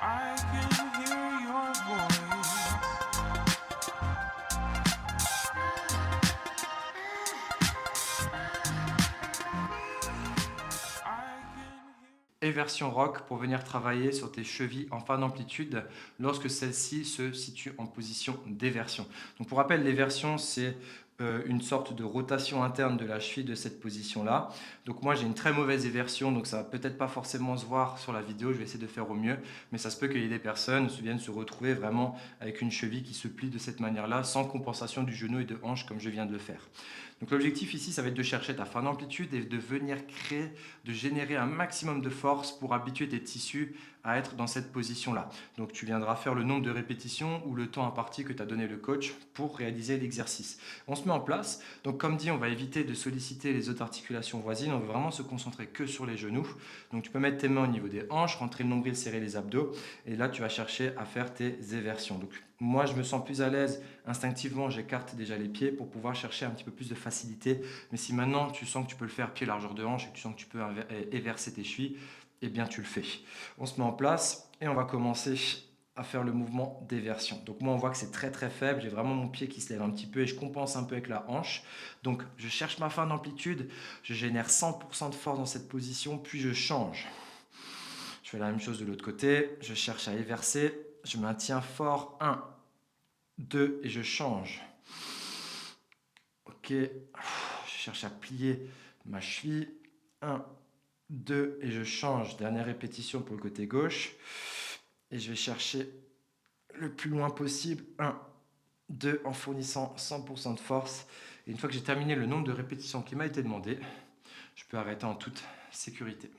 I can hear your voice. Éversion rock pour venir travailler sur tes chevilles en fin d'amplitude lorsque celle-ci se situe en position d'éversion. Donc pour rappel, l'éversion, c'est une sorte de rotation interne de la cheville de cette position-là. Donc moi j'ai une très mauvaise éversion, donc ça va peut-être pas forcément se voir sur la vidéo, je vais essayer de faire au mieux, mais ça se peut qu'il y ait des personnes qui viennent se retrouver vraiment avec une cheville qui se plie de cette manière-là, sans compensation du genou et de hanche comme je viens de le faire. Donc l'objectif ici, ça va être de chercher ta fin d'amplitude et de venir créer, de générer un maximum de force pour habituer tes tissus à être dans cette position-là. Donc tu viendras faire le nombre de répétitions ou le temps imparti que t'a donné le coach pour réaliser l'exercice. On se met en place. Donc comme dit, on va éviter de solliciter les autres articulations voisines. On veut vraiment se concentrer que sur les genoux. Donc tu peux mettre tes mains au niveau des hanches, rentrer le nombril, serrer les abdos. Et là, tu vas chercher à faire tes éversions. Donc moi, je me sens plus à l'aise instinctivement, j'écarte déjà les pieds pour pouvoir chercher un petit peu plus de facilité. Mais si maintenant tu sens que tu peux le faire pied largeur de hanche et que tu sens que tu peux éverser tes chevilles, eh bien tu le fais. On se met en place et on va commencer à faire le mouvement d'éversion. Donc moi on voit que c'est très très faible, j'ai vraiment mon pied qui se lève un petit peu et je compense un peu avec la hanche. Donc je cherche ma fin d'amplitude, je génère 100% de force dans cette position, puis je change. Je fais la même chose de l'autre côté, je cherche à éverser, je maintiens fort, 1, 2 et je change. Ok, je cherche à plier ma cheville, 1, 2 et je change. Dernière répétition pour le côté gauche. Et je vais chercher le plus loin possible. 1, 2 en fournissant 100% de force. Et une fois que j'ai terminé le nombre de répétitions qui m'a été demandé, je peux arrêter en toute sécurité.